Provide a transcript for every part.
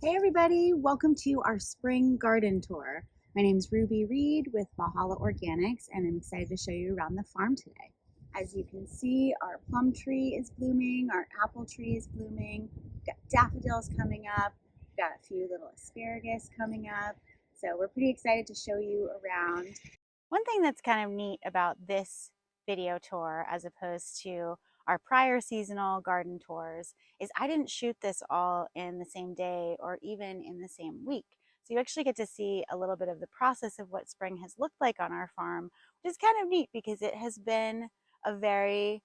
Hey everybody, welcome to our spring garden tour. My name is Ruby Reed with Valhalla Organics and I'm excited to show you around the farm today. As you can see, our plum tree is blooming, our apple tree is blooming, we've got daffodils coming up, we've got a few little asparagus coming up. So we're pretty excited to show you around. One thing that's kind of neat about this video tour as opposed to our prior seasonal garden tours is I didn't shoot this all in the same day or even in the same week. So you actually get to see a little bit of the process of what spring has looked like on our farm, which is kind of neat because it has been a very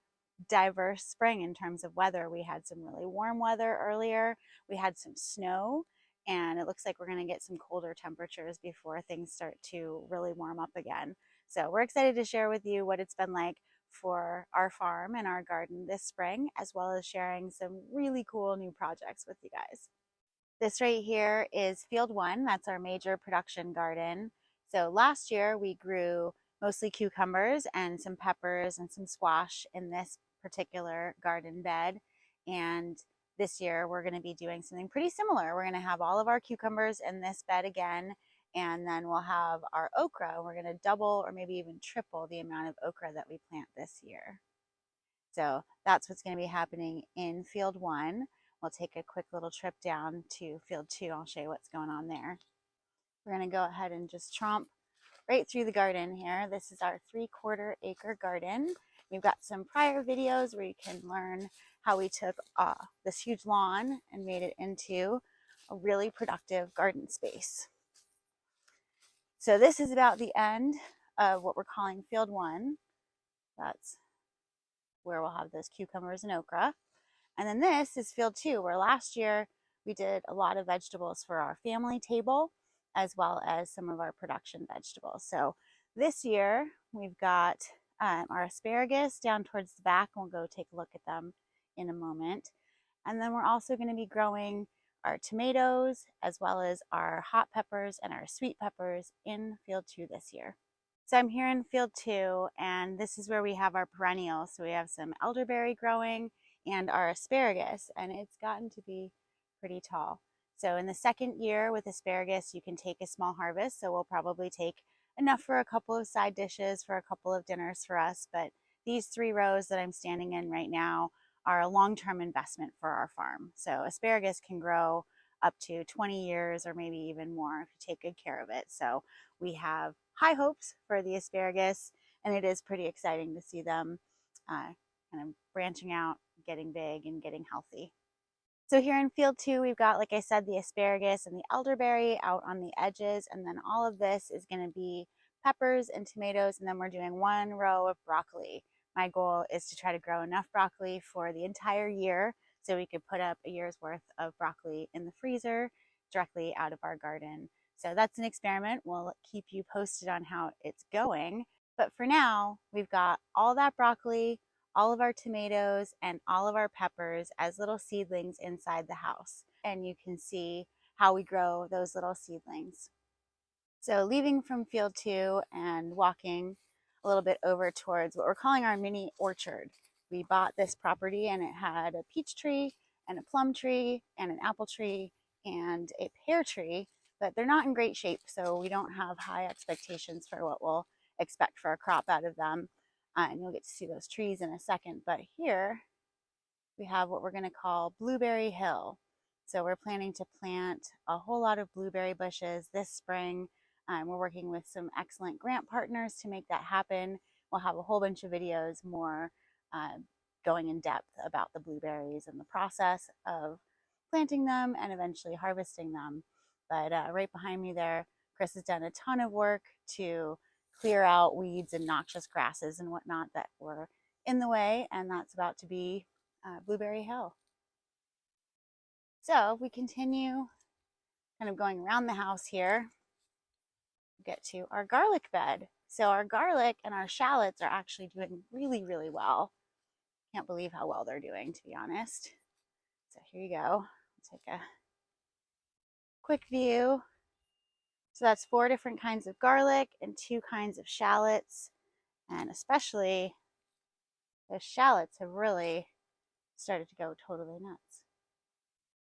diverse spring in terms of weather. We had some really warm weather earlier, we had some snow, and it looks like we're going to get some colder temperatures before things start to really warm up again. So we're excited to share with you what it's been like for our farm and our garden this spring, as well as sharing some really cool new projects with you guys. This right here is field one. That's our major production garden. So last year we grew mostly cucumbers and some peppers and some squash in this particular garden bed. And this year we're going to be doing something pretty similar. We're going to have all of our cucumbers in this bed again, and then we'll have our okra. We're going to double or maybe even triple the amount of okra that we plant this year. So that's what's going to be happening in field one. We'll take a quick little trip down to field two. I'll show you what's going on there. We're going to go ahead and just tromp right through the garden here. This is our 3/4 acre garden. We've got some prior videos where you can learn how we took this huge lawn and made it into a really productive garden space. So this is about the end of what we're calling field one. That's where we'll have those cucumbers and okra. And then this is field two, where last year we did a lot of vegetables for our family table, as well as some of our production vegetables. So this year we've got our asparagus down towards the back, and we'll go take a look at them in a moment. And then we're also going to be growing our tomatoes, as well as our hot peppers and our sweet peppers in field two this year. So I'm here in field two, and this is where we have our perennials. So we have some elderberry growing and our asparagus, and it's gotten to be pretty tall. So in the second year with asparagus, you can take a small harvest. So we'll probably take enough for a couple of side dishes, for a couple of dinners for us. But these 3 rows that I'm standing in right now are a long-term investment for our farm. So asparagus can grow up to 20 years or maybe even more if you take good care of it. So we have high hopes for the asparagus, and it is pretty exciting to see them kind of branching out, getting big, and getting healthy. So here in field two, we've got, like I said, the asparagus and the elderberry out on the edges, and then all of this is going to be peppers and tomatoes, and then we're doing 1 row of broccoli. My goal is to try to grow enough broccoli for the entire year so we could put up a year's worth of broccoli in the freezer directly out of our garden. So that's an experiment. We'll keep you posted on how it's going. But for now, we've got all that broccoli, all of our tomatoes, and all of our peppers as little seedlings inside the house. And you can see how we grow those little seedlings. So leaving from field two and walking a little bit over towards what we're calling our mini orchard. We bought this property and it had a peach tree and a plum tree and an apple tree and a pear tree, but they're not in great shape, so we don't have high expectations for what we'll expect for a crop out of them. And you'll get to see those trees in a second. But here we have what we're going to call Blueberry Hill. So we're planning to plant a whole lot of blueberry bushes this spring. We're working with some excellent grant partners to make that happen. We'll have a whole bunch of videos more going in depth about the blueberries and the process of planting them and eventually harvesting them. But right behind me there, Chris has done a ton of work to clear out weeds and noxious grasses and whatnot that were in the way, and that's about to be Blueberry Hill. So we continue kind of going around the house here, get to our garlic bed. So our garlic and our shallots are actually doing really, really well. Can't believe how well they're doing, to be honest. So here you go. Take a quick view. So that's 4 different kinds of garlic and 2 kinds of shallots. And especially the shallots have really started to go totally nuts.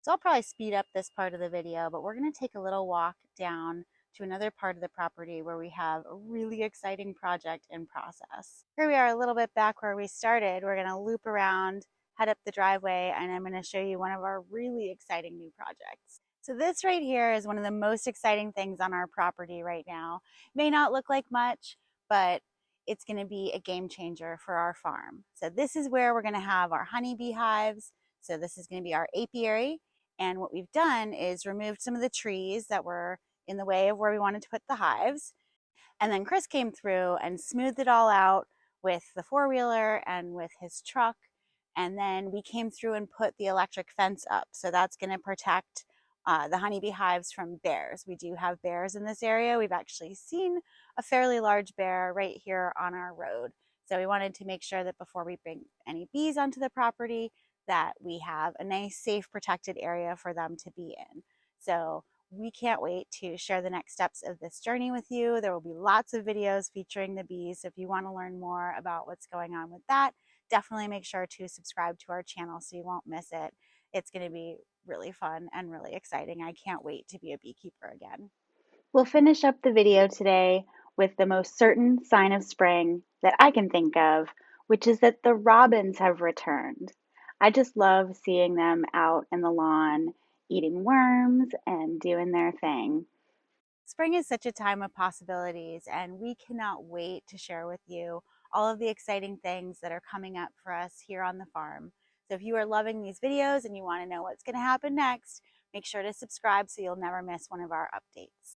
So I'll probably speed up this part of the video, but we're going to take a little walk down to another part of the property where we have a really exciting project in process. Here we are a little bit back where we started. We're going to loop around, head up the driveway, and I'm going to show you one of our really exciting new projects. So this right here is one of the most exciting things on our property right now. May not look like much, but it's going to be a game changer for our farm. So this is where we're going to have our honeybee hives. So this is going to be our apiary. And what we've done is removed some of the trees that were in the way of where we wanted to put the hives. And then Chris came through and smoothed it all out with the four-wheeler and with his truck. And then we came through and put the electric fence up. So that's going to protect the honeybee hives from bears. We do have bears in this area. We've actually seen a fairly large bear right here on our road. So we wanted to make sure that before we bring any bees onto the property, that we have a nice, safe, protected area for them to be in. So we can't wait to share the next steps of this journey with you. There will be lots of videos featuring the bees. So if you want to learn more about what's going on with that, definitely make sure to subscribe to our channel so you won't miss it. It's going to be really fun and really exciting. I can't wait to be a beekeeper again. We'll finish up the video today with the most certain sign of spring that I can think of, which is that the robins have returned. I just love seeing them out in the lawn eating worms and doing their thing. Spring is such a time of possibilities, and we cannot wait to share with you all of the exciting things that are coming up for us here on the farm. So if you are loving these videos and you want to know what's going to happen next, make sure to subscribe so you'll never miss one of our updates.